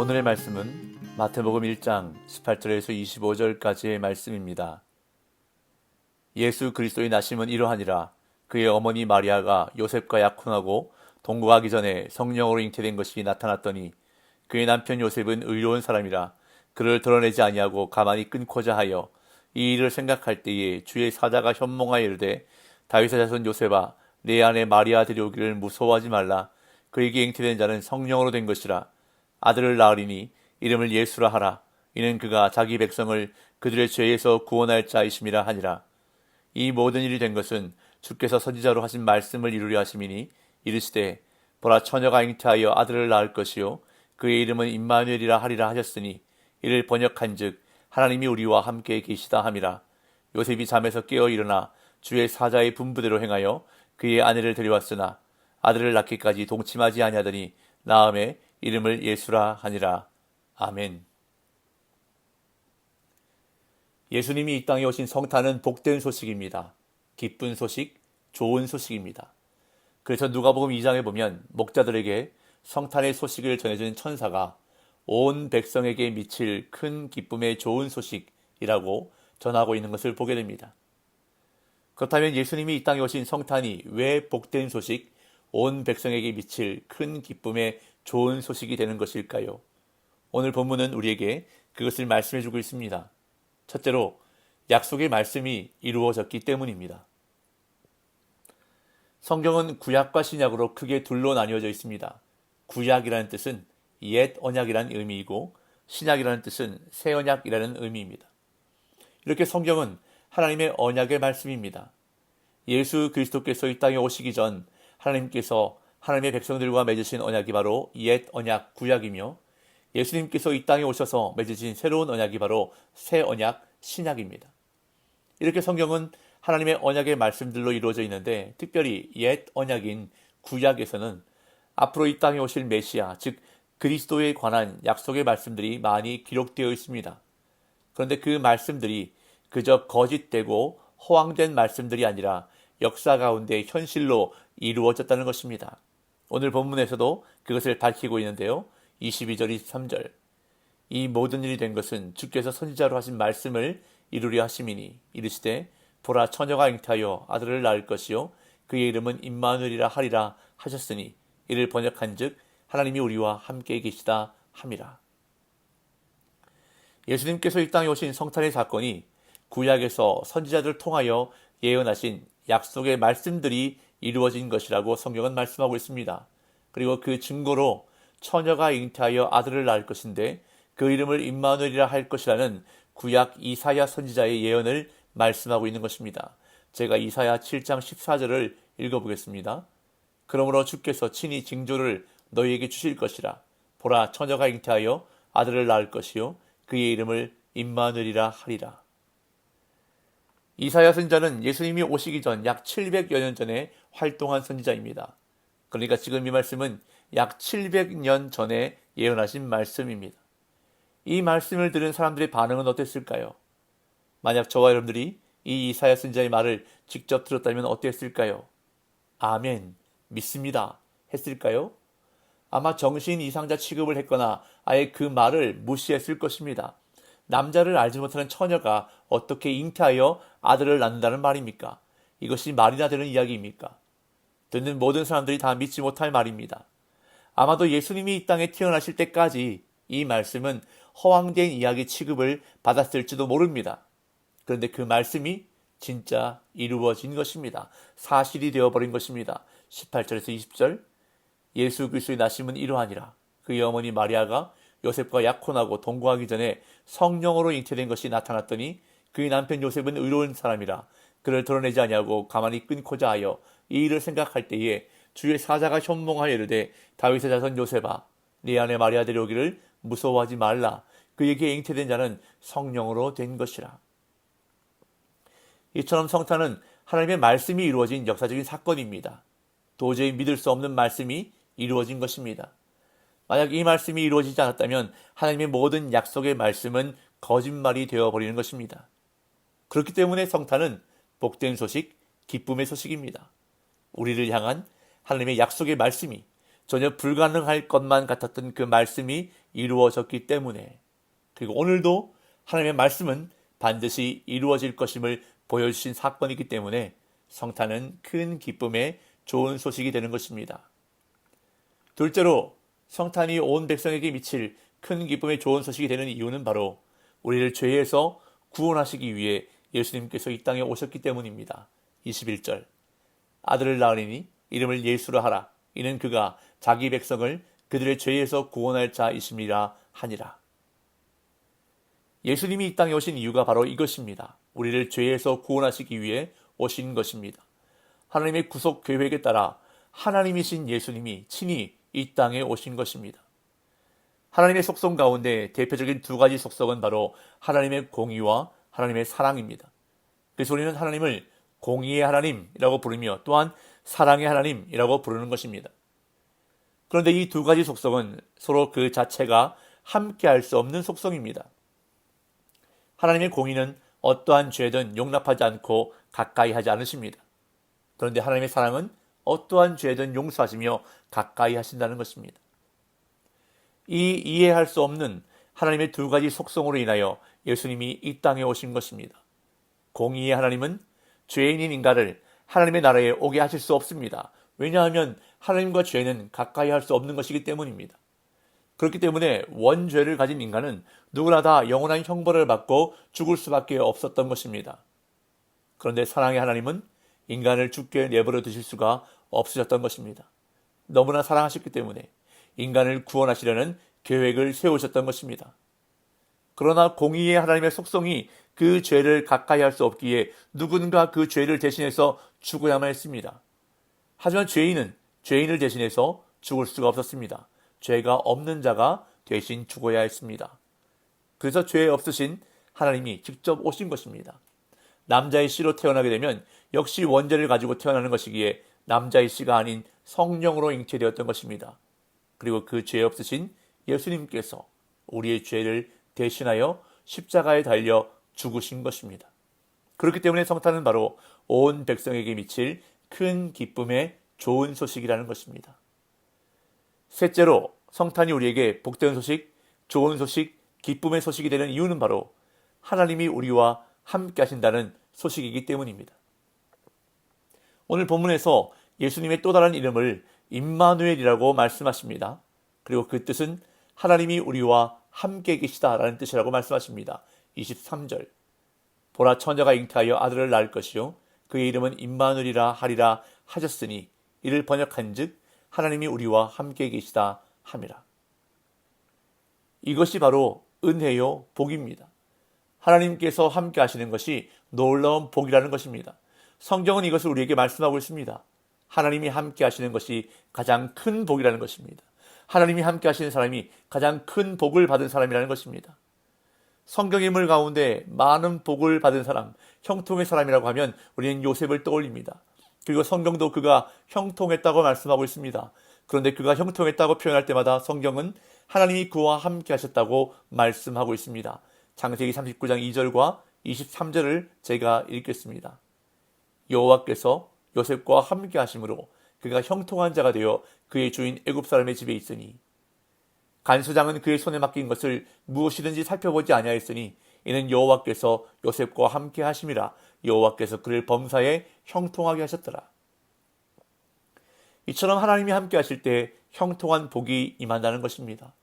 오늘의 말씀은 마태복음 1장 18절에서 25절까지의 말씀입니다. 예수 그리스도의 나심은 이러하니라. 그의 어머니 마리아가 요셉과 약혼하고 동거하기 전에 성령으로 잉태된 것이 나타났더니 그의 남편 요셉은 의로운 사람이라 그를 드러내지 아니하고 가만히 끊고자 하여 이 일을 생각할 때에 주의 사자가 현몽하여 이르되 다윗의 자손 요셉아 내 아내 마리아 데려오기를 무서워하지 말라. 그에게 잉태된 자는 성령으로 된 것이라. 아들을 낳으리니 이름을 예수라 하라. 이는 그가 자기 백성을 그들의 죄에서 구원할 자이심이라 하니라. 이 모든 일이 된 것은 주께서 선지자로 하신 말씀을 이루려 하심이니 이르시되 보라 처녀가 잉태하여 아들을 낳을 것이요 그의 이름은 임마누엘이라 하리라 하셨으니 이를 번역한즉 하나님이 우리와 함께 계시다 함이라. 요셉이 잠에서 깨어 일어나 주의 사자의 분부대로 행하여 그의 아내를 데려왔으나 아들을 낳기까지 동침하지 아니하더니 나음에 이름을 예수라 하니라. 아멘. 예수님이 이 땅에 오신 성탄은 복된 소식입니다. 기쁜 소식, 좋은 소식입니다. 그래서 누가복음 2장에 보면 목자들에게 성탄의 소식을 전해준 천사가 온 백성에게 미칠 큰 기쁨의 좋은 소식이라고 전하고 있는 것을 보게 됩니다. 그렇다면 예수님이 이 땅에 오신 성탄이 왜 복된 소식, 온 백성에게 미칠 큰 기쁨의 좋은 소식이 되는 것일까요? 오늘 본문은 우리에게 그것을 말씀해주고 있습니다. 첫째로 약속의 말씀이 이루어졌기 때문입니다. 성경은 구약과 신약으로 크게 둘로 나뉘어져 있습니다. 구약이라는 뜻은 옛 언약이라는 의미이고 신약이라는 뜻은 새 언약이라는 의미입니다. 이렇게 성경은 하나님의 언약의 말씀입니다. 예수 그리스도께서 이 땅에 오시기 전 하나님께서 하나님의 백성들과 맺으신 언약이 바로 옛 언약 구약이며 예수님께서 이 땅에 오셔서 맺으신 새로운 언약이 바로 새 언약 신약입니다. 이렇게 성경은 하나님의 언약의 말씀들로 이루어져 있는데 특별히 옛 언약인 구약에서는 앞으로 이 땅에 오실 메시아 즉 그리스도에 관한 약속의 말씀들이 많이 기록되어 있습니다. 그런데 그 말씀들이 그저 거짓되고 허황된 말씀들이 아니라 역사 가운데 현실로 이루어졌다는 것입니다. 오늘 본문에서도 그것을 밝히고 있는데요. 22절, 23절. 이 모든 일이 된 것은 주께서 선지자로 하신 말씀을 이루려 하심이니 이르시되 보라 처녀가 잉태하여 아들을 낳을 것이요 그의 이름은 임마누엘이라 하리라 하셨으니 이를 번역한즉 하나님이 우리와 함께 계시다 함이라. 예수님께서 이 땅에 오신 성탄의 사건이 구약에서 선지자들을 통하여 예언하신 약속의 말씀들이 이루어진 것이라고 성경은 말씀하고 있습니다. 그리고 그 증거로 처녀가 잉태하여 아들을 낳을 것인데 그 이름을 임마누엘이라 할 것이라는 구약 이사야 선지자의 예언을 말씀하고 있는 것입니다. 제가 이사야 7장 14절을 읽어보겠습니다. 그러므로 주께서 친히 징조를 너희에게 주실 것이라. 보라 처녀가 잉태하여 아들을 낳을 것이요 그의 이름을 임마누엘이라 하리라. 이사야 선지자는 예수님이 오시기 전 약 700여 년 전에 활동한 선지자입니다. 그러니까 지금 이 말씀은 약 700년 전에 예언하신 말씀입니다. 이 말씀을 들은 사람들의 반응은 어땠을까요? 만약 저와 여러분들이 이 이사야 선지자의 말을 직접 들었다면 어땠을까요? 아멘, 믿습니다 했을까요? 아마 정신 이상자 취급을 했거나 아예 그 말을 무시했을 것입니다. 남자를 알지 못하는 처녀가 어떻게 잉태하여 아들을 낳는다는 말입니까? 이것이 말이나 되는 이야기입니까? 듣는 모든 사람들이 다 믿지 못할 말입니다. 아마도 예수님이 이 땅에 태어나실 때까지 이 말씀은 허황된 이야기 취급을 받았을지도 모릅니다. 그런데 그 말씀이 진짜 이루어진 것입니다. 사실이 되어버린 것입니다. 18절에서 20절 예수 그리스도의 나심은 이러하니라. 그의 어머니 마리아가 요셉과 약혼하고 동거하기 전에 성령으로 잉태된 것이 나타났더니 그의 남편 요셉은 의로운 사람이라 그를 드러내지 아니하고 가만히 끊고자 하여 이 일을 생각할 때에 주의 사자가 현몽하여 이르되 다윗의 자손 요셉아 네 아내 마리아 데려오기를 무서워하지 말라. 그에게 잉태된 자는 성령으로 된 것이라. 이처럼 성탄은 하나님의 말씀이 이루어진 역사적인 사건입니다. 도저히 믿을 수 없는 말씀이 이루어진 것입니다. 만약 이 말씀이 이루어지지 않았다면 하나님의 모든 약속의 말씀은 거짓말이 되어버리는 것입니다. 그렇기 때문에 성탄은 복된 소식, 기쁨의 소식입니다. 우리를 향한 하나님의 약속의 말씀이 전혀 불가능할 것만 같았던 그 말씀이 이루어졌기 때문에, 그리고 오늘도 하나님의 말씀은 반드시 이루어질 것임을 보여주신 사건이기 때문에 성탄은 큰 기쁨의 좋은 소식이 되는 것입니다. 둘째로 성탄이 온 백성에게 미칠 큰 기쁨의 좋은 소식이 되는 이유는 바로 우리를 죄에서 구원하시기 위해 예수님께서 이 땅에 오셨기 때문입니다. 21절 아들을 낳으리니 이름을 예수로 하라. 이는 그가 자기 백성을 그들의 죄에서 구원할 자이심이라 하니라. 예수님이 이 땅에 오신 이유가 바로 이것입니다. 우리를 죄에서 구원하시기 위해 오신 것입니다. 하나님의 구속 계획에 따라 하나님이신 예수님이 친히 이 땅에 오신 것입니다. 하나님의 속성 가운데 대표적인 두 가지 속성은 바로 하나님의 공의와 하나님의 사랑입니다. 그래서 우리는 하나님을 공의의 하나님이라고 부르며 또한 사랑의 하나님이라고 부르는 것입니다. 그런데 이 두 가지 속성은 서로 그 자체가 함께할 수 없는 속성입니다. 하나님의 공의는 어떠한 죄든 용납하지 않고 가까이 하지 않으십니다. 그런데 하나님의 사랑은 어떠한 죄든 용서하시며 가까이 하신다는 것입니다. 이 이해할 수 없는 하나님의 두 가지 속성으로 인하여 예수님이 이 땅에 오신 것입니다. 공의의 하나님은 죄인인 인간을 하나님의 나라에 오게 하실 수 없습니다. 왜냐하면 하나님과 죄는 가까이 할 수 없는 것이기 때문입니다. 그렇기 때문에 원죄를 가진 인간은 누구나 다 영원한 형벌을 받고 죽을 수밖에 없었던 것입니다. 그런데 사랑의 하나님은 인간을 죽게 내버려 두실 수가 없으셨던 것입니다. 너무나 사랑하셨기 때문에 인간을 구원하시려는 계획을 세우셨던 것입니다. 그러나 공의의 하나님의 속성이 그 죄를 가까이 할 수 없기에 누군가 그 죄를 대신해서 죽어야만 했습니다. 하지만 죄인은 죄인을 대신해서 죽을 수가 없었습니다. 죄가 없는 자가 대신 죽어야 했습니다. 그래서 죄 없으신 하나님이 직접 오신 것입니다. 남자의 씨로 태어나게 되면 역시 원죄를 가지고 태어나는 것이기에 남자의 씨가 아닌 성령으로 잉태되었던 것입니다. 그리고 그 죄 없으신 예수님께서 우리의 죄를 대신하여 십자가에 달려 죽으신 것입니다. 그렇기 때문에 성탄은 바로 온 백성에게 미칠 큰 기쁨의 좋은 소식이라는 것입니다. 셋째로 성탄이 우리에게 복된 소식, 좋은 소식, 기쁨의 소식이 되는 이유는 바로 하나님이 우리와 함께 하신다는 소식이기 때문입니다. 오늘 본문에서 예수님의 또 다른 이름을 임마누엘이라고 말씀하십니다. 그리고 그 뜻은 하나님이 우리와 함께 계시다라는 뜻이라고 말씀하십니다. 23절 보라 처녀가 잉태하여 아들을 낳을 것이요 그의 이름은 임마누엘이라 하리라 하셨으니 이를 번역한즉 하나님이 우리와 함께 계시다 함이라. 이것이 바로 은혜요 복입니다. 하나님께서 함께 하시는 것이 놀라운 복이라는 것입니다. 성경은 이것을 우리에게 말씀하고 있습니다. 하나님이 함께 하시는 것이 가장 큰 복이라는 것입니다. 하나님이 함께 하시는 사람이 가장 큰 복을 받은 사람이라는 것입니다. 성경 인물 가운데 많은 복을 받은 사람, 형통의 사람이라고 하면 우리는 요셉을 떠올립니다. 그리고 성경도 그가 형통했다고 말씀하고 있습니다. 그런데 그가 형통했다고 표현할 때마다 성경은 하나님이 그와 함께 하셨다고 말씀하고 있습니다. 창세기 39장 2절과 23절을 제가 읽겠습니다. 여호와께서 요셉과 함께 하심으로 그가 형통한 자가 되어 그의 주인 애굽 사람의 집에 있으니 간수장은 그의 손에 맡긴 것을 무엇이든지 살펴보지 아니하였으니 이는 여호와께서 요셉과 함께 하심이라. 여호와께서 그를 범사에 형통하게 하셨더라. 이처럼 하나님이 함께 하실 때 형통한 복이 임한다는 것입니다.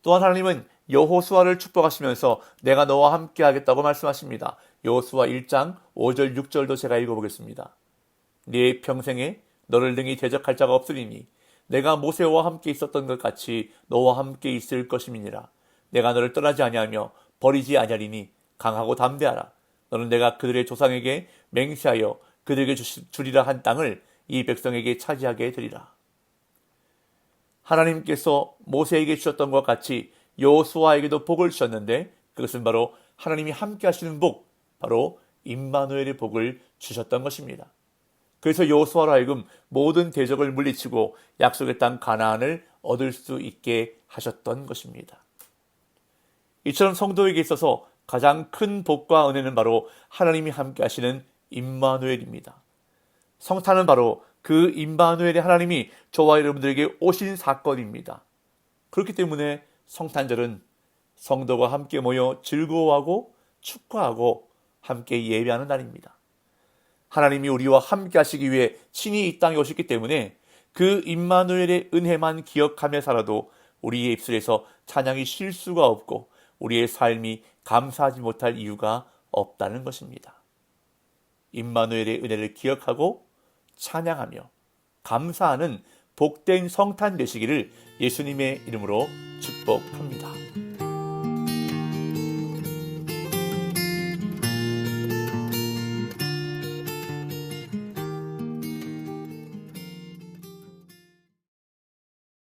또한 하나님은 여호수아를 축복하시면서 내가 너와 함께 하겠다고 말씀하십니다. 여호수아 1장 5절 6절도 제가 읽어보겠습니다. 네 평생에 너를 능히 대적할 자가 없으리니 내가 모세와 함께 있었던 것 같이 너와 함께 있을 것임이니라. 내가 너를 떠나지 아니하며 버리지 아니하리니 강하고 담대하라. 너는 내가 그들의 조상에게 맹세하여 그들에게 주리라 한 땅을 이 백성에게 차지하게 되리라. 하나님께서 모세에게 주셨던 것 같이 여호수아에게도 복을 주셨는데 그것은 바로 하나님이 함께 하시는 복, 바로 임마누엘의 복을 주셨던 것입니다. 그래서 여호수아로 하여금 모든 대적을 물리치고 약속의 땅 가나안을 얻을 수 있게 하셨던 것입니다. 이처럼 성도에게 있어서 가장 큰 복과 은혜는 바로 하나님이 함께 하시는 임마누엘입니다. 성탄은 바로 그 임마누엘의 하나님이 저와 여러분들에게 오신 사건입니다. 그렇기 때문에 성탄절은 성도가 함께 모여 즐거워하고 축하하고 함께 예배하는 날입니다. 하나님이 우리와 함께 하시기 위해 친히 이 땅에 오셨기 때문에 그 임마누엘의 은혜만 기억하며 살아도 우리의 입술에서 찬양이 쉴 수가 없고 우리의 삶이 감사하지 못할 이유가 없다는 것입니다. 임마누엘의 은혜를 기억하고 찬양하며 감사하는 복된 성탄 되시기를 예수님의 이름으로 축복합니다.